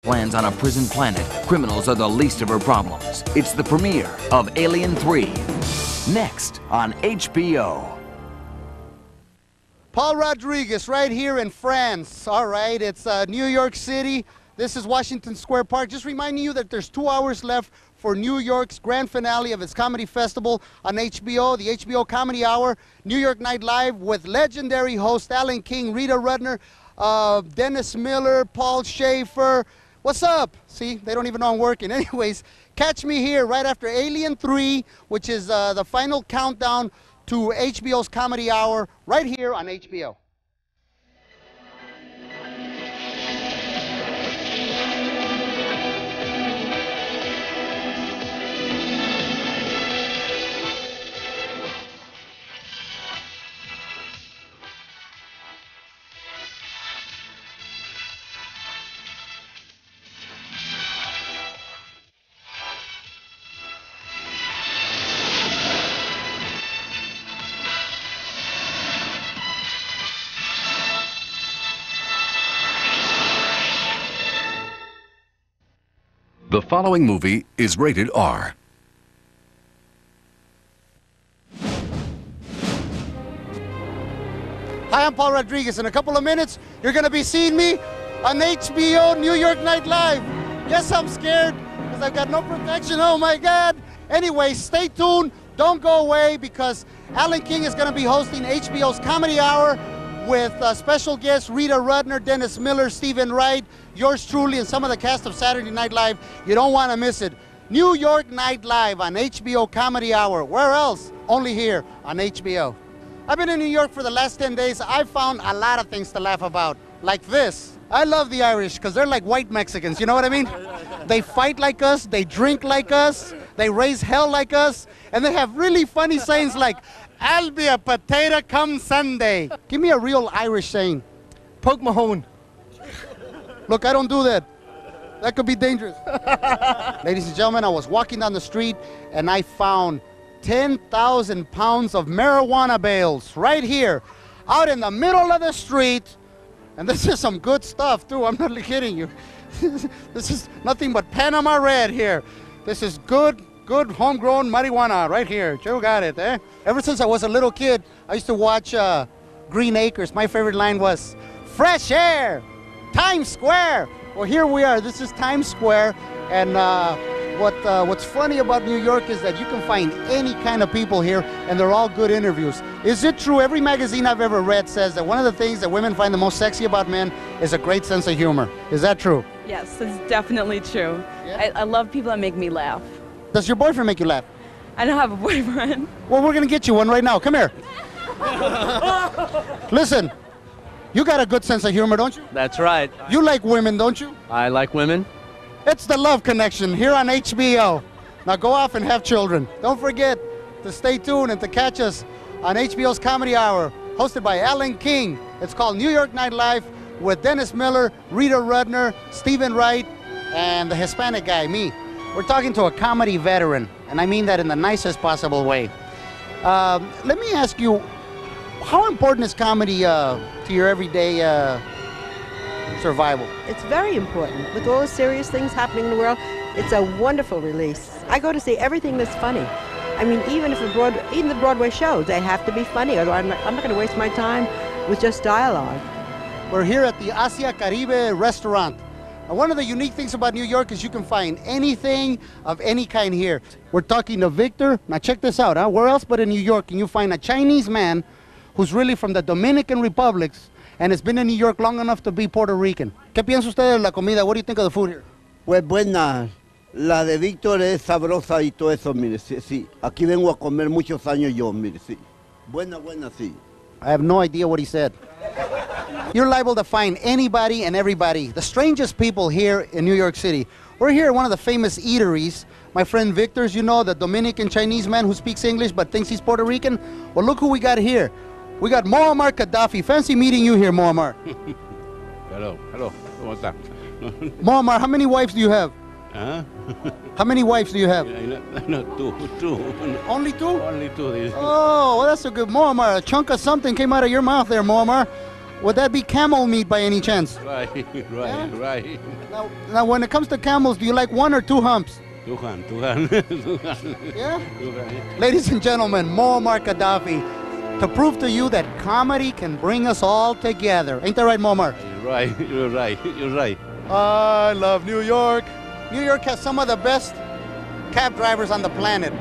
Lands on a prison planet, criminals are the least of her problems. It's the premiere of Alien 3, next on HBO. Paul Rodriguez right here in France. All right, it's New York City. This is Washington Square Park. Just reminding you that there's 2 hours left for New York's grand finale of its comedy festival on HBO, the HBO Comedy Hour, New York Night Live, with legendary host Alan King, Rita Rudner, Dennis Miller, Paul Schaefer. What's up? See, they don't even know I'm working. Anyways, catch me here right after Alien 3, which is the final countdown to HBO's Comedy Hour, right here on HBO. The following movie is rated R. Hi, I'm Paul Rodriguez. In a couple of minutes, you're going to be seeing me on HBO New York Night Live. Yes, I'm scared because I've got no protection. Oh, my God. Anyway, stay tuned. Don't go away because Alan King is going to be hosting HBO's Comedy Hour with special guests Rita Rudner, Dennis Miller, Stephen Wright, yours truly, and some of the cast of Saturday Night Live. You don't want to miss it. New York Night Live on HBO Comedy Hour. Where else? Only here on HBO. I've been in New York for the last 10 days. I've found a lot of things to laugh about, like this. I love the Irish because they're like white Mexicans, you know what I mean? They fight like us, they drink like us, they raise hell like us, and they have really funny sayings like, I'll be a potato come Sunday. Give me a real Irish saying. Poke Mahone. Look, I don't do that. That could be dangerous. Ladies and gentlemen, I was walking down the street and I found 10,000 pounds of marijuana bales right here, out in the middle of the street. And this is some good stuff too, I'm not kidding you. This is nothing but Panama Red here. This is good homegrown marijuana right here. You got it, eh? Ever since I was a little kid, I used to watch Green Acres. My favorite line was, fresh air, Times Square. Well, here we are. This is Times Square. And what's funny about New York is that you can find any kind of people here, and they're all good interviews. Is it true? Every magazine I've ever read says that one of the things that women find the most sexy about men is a great sense of humor. Is that true? Yes, it's definitely true. Yeah? I love people that make me laugh. Does your boyfriend make you laugh? I don't have a boyfriend. Well, we're going to get you one right now. Come here. Listen, you got a good sense of humor, don't you? That's right. You like women, don't you? I like women. It's The Love Connection here on HBO. Now go off and have children. Don't forget to stay tuned and to catch us on HBO's Comedy Hour, hosted by Alan King. It's called New York Night Live with Dennis Miller, Rita Rudner, Stephen Wright, and the Hispanic guy, me. We're talking to a comedy veteran, and I mean that in the nicest possible way. Let me ask you, how important is comedy to your everyday survival? It's very important. With all the serious things happening in the world, it's a wonderful release. I go to see everything that's funny. I mean, even the Broadway shows, they have to be funny, although I'm not going to waste my time with just dialogue. We're here at the Asia Caribe restaurant. And one of the unique things about New York is you can find anything of any kind here. We're talking to Victor. Now check this out, huh? Where else but in New York can you find a Chinese man who's really from the Dominican Republic and has been in New York long enough to be Puerto Rican? ¿Qué piensa usted de la comida? What do you think of the food here? Pues buena, la de Víctor es sabrosa y todo eso, mire, sí, sí. Aquí vengo a comer muchos años yo, mire, sí. Buena, sí. I have no idea what he said. You're liable to find anybody and everybody, the strangest people here in New York City. We're here at one of the famous eateries. My friend Victor's, you know, the Dominican Chinese man who speaks English but thinks he's Puerto Rican. Well, look who we got here. We got Muammar Gaddafi. Fancy meeting you here, Muammar. Hello, ¿cómo está? Muammar, how many wives do you have? Huh? How many wives do you have? No, two. Only two? Only two. Oh, well, that's a good Muammar. A chunk of something came out of your mouth there, Muammar. Would that be camel meat by any chance? Right, right. Now, when it comes to camels, do you like one or two humps? Tuhan. Yeah? Ladies and gentlemen, Muammar Gaddafi, to prove to you that comedy can bring us all together. Ain't that right, Muammar? You're right. I love New York. New York has some of the best cab drivers on the planet.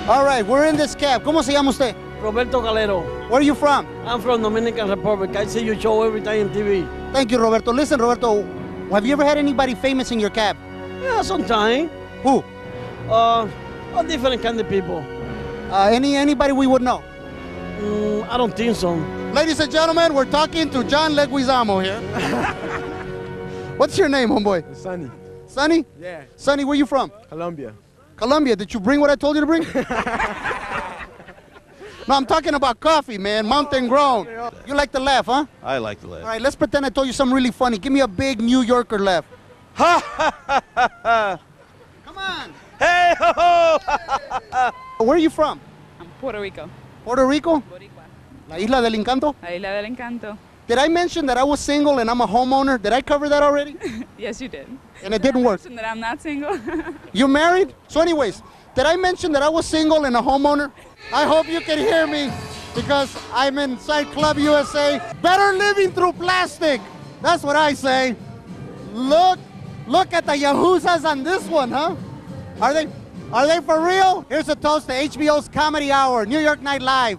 All right, we're in this cab. ¿Cómo se llama usted? Roberto Calero. Where are you from? I'm from Dominican Republic. I see your show every time on TV. Thank you, Roberto. Listen, Roberto, have you ever had anybody famous in your cab? Yeah, sometime. Who? Different kind of people. Anybody we would know? I don't think so. Ladies and gentlemen, we're talking to John Leguizamo here. What's your name, homeboy? Sunny. Sonny? Yeah. Sonny, where you from? Colombia. Colombia. Did you bring what I told you to bring? No, I'm talking about coffee, man. Mountain grown. You like to laugh, huh? I like to laugh. All right, let's pretend I told you something really funny. Give me a big New Yorker laugh. Come on. Hey ho! Where are you from? Puerto Rico. Puerto Rico? Boricua. La Isla del Encanto? La Isla del Encanto. Did I mention that I was single and I'm a homeowner? Did I cover that already? Yes, you did. And it didn't work. Mention that I'm not single. You married? So anyways, did I mention that I was single and a homeowner? I hope you can hear me because I'm inside Club USA. Better living through plastic. That's what I say. Look at the Yahoozas on this one, huh? Are they for real? Here's a toast to HBO's Comedy Hour, New York Night Live.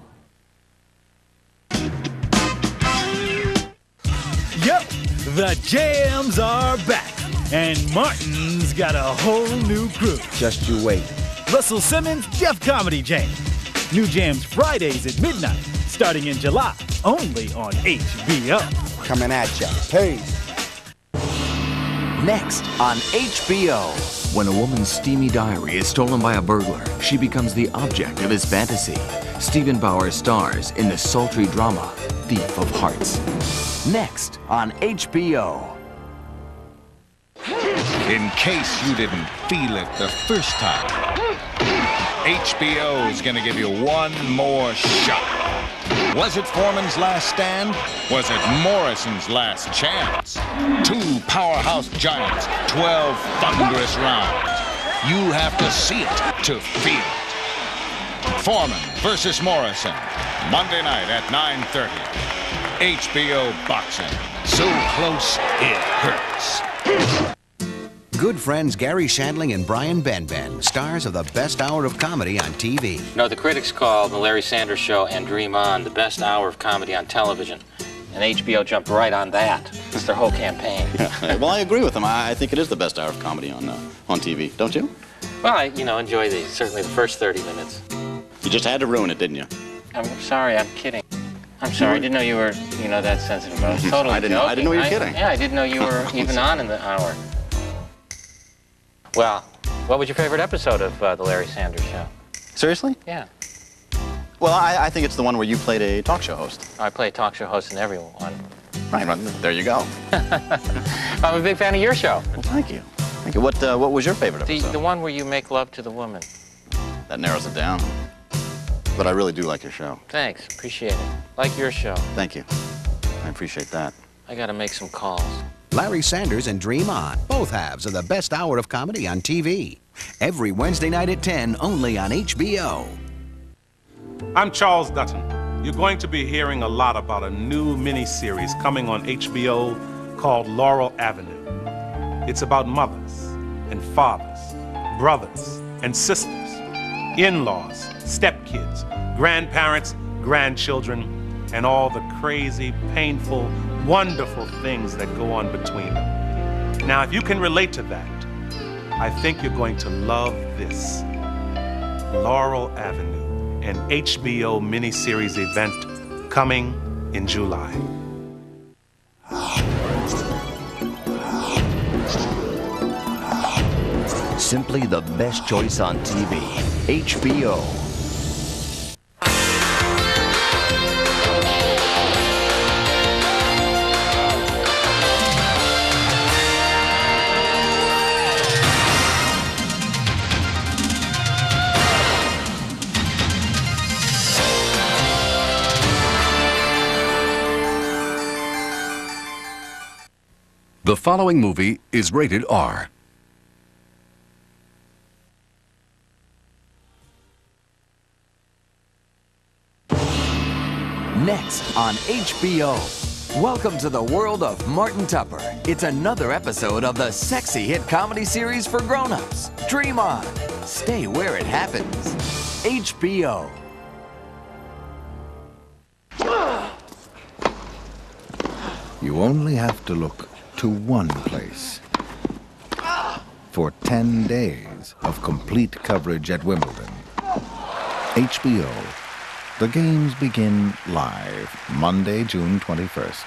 Yep, the jams are back, and Martin's got a whole new crew. Just you wait. Russell Simmons' Def Comedy Jam. New jams Fridays at midnight, starting in July, only on HBO. Coming at ya. Peace. Next on HBO. When a woman's steamy diary is stolen by a burglar, she becomes the object of his fantasy. Stephen Bauer stars in the sultry drama, Thief of Hearts. Next on HBO. In case you didn't feel it the first time, HBO is going to give you one more shot. Was it Foreman's last stand? Was it Morrison's last chance? Two powerhouse giants, 12 thunderous rounds. You have to see it to feel it. Foreman versus Morrison, Monday night at 9:30. HBO Boxing. So close, it hurts. Good friends Gary Shandling and Brian Benben, stars of the best hour of comedy on TV. No, the critics call The Larry Sanders Show and Dream On the best hour of comedy on television. And HBO jumped right on that. It's their whole campaign. Well, I agree with them. I think it is the best hour of comedy on TV, don't you? Well, I enjoy certainly the first 30 minutes. You just had to ruin it, didn't you? I'm sorry, I'm kidding. I'm sorry, I didn't know you were, that sensitive. I was totally I didn't know you were kidding. Yeah, I didn't know you were even on in the hour. Well, what was your favorite episode of The Larry Sanders Show? Seriously? Yeah. Well, I think it's the one where you played a talk show host. I play a talk show host in every one. Right, well, there you go. I'm a big fan of your show. Well, thank you. Thank you. What was your favorite episode? The one where you make love to the woman. That narrows it down. But I really do like your show. Thanks, appreciate it. Like your show. Thank you. I appreciate that. I gotta make some calls. Larry Sanders and Dream On, both halves of the best hour of comedy on TV. Every Wednesday night at 10, only on HBO. I'm Charles Dutton. You're going to be hearing a lot about a new miniseries coming on HBO called Laurel Avenue. It's about mothers and fathers, brothers and sisters, in-laws, stepkids, grandparents, grandchildren, and all the crazy, painful, wonderful things that go on between them. Now, if you can relate to that, I think you're going to love this. Laurel Avenue, an HBO miniseries event coming in July. Simply the best choice on TV. HBO. The following movie is rated R. Next on HBO. Welcome to the world of Martin Tupper. It's another episode of the sexy hit comedy series for grown-ups. Dream on. Stay where it happens. HBO. You only have to look to one place for 10 days of complete coverage at Wimbledon. HBO. The games begin live Monday, June 21st.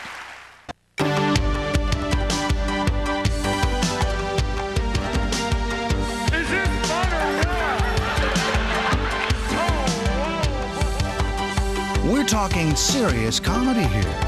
We're talking serious comedy here.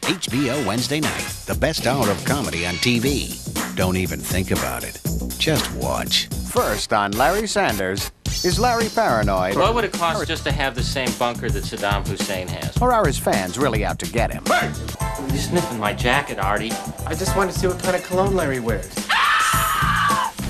HBO Wednesday night, the best hour of comedy on TV. Don't even think about it. Just watch. First on Larry Sanders, is Larry paranoid? What would it cost just to have the same bunker that Saddam Hussein has? Or are his fans really out to get him? Hey! You're sniffing my jacket, Artie. I just wanted to see what kind of cologne Larry wears.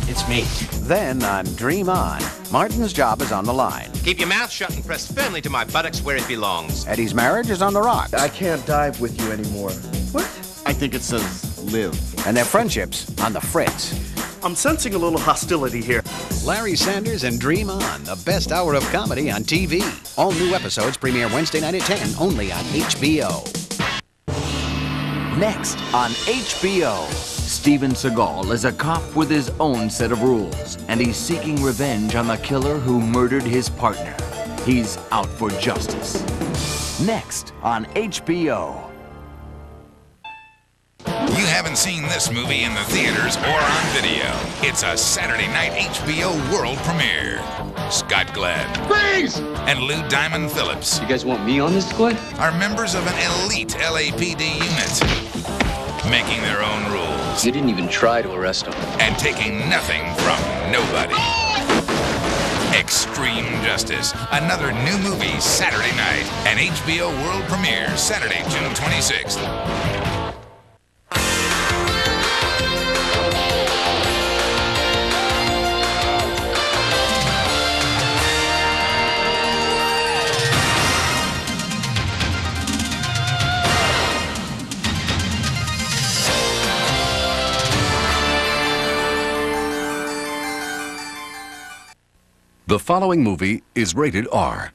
It's me. Then on Dream On, Martin's job is on the line. Keep your mouth shut and press firmly to my buttocks where it belongs. Eddie's marriage is on the rocks. I can't dive with you anymore. What? I think it says live. And their friendship's on the fritz. I'm sensing a little hostility here. Larry Sanders and Dream On, the best hour of comedy on TV. All new episodes premiere Wednesday night at 10, only on HBO. Next on HBO. Steven Seagal is a cop with his own set of rules, and he's seeking revenge on the killer who murdered his partner. He's out for justice. Next on HBO. You haven't seen this movie in the theaters or on video. It's a Saturday night HBO world premiere. Scott Glenn. Freeze! And Lou Diamond Phillips. You guys want me on this squad? Are members of an elite LAPD unit, making their own rules. You didn't even try to arrest him. And taking nothing from nobody. Extreme Justice, another new movie Saturday night. An HBO world premiere Saturday, June 26th. The following movie is rated R.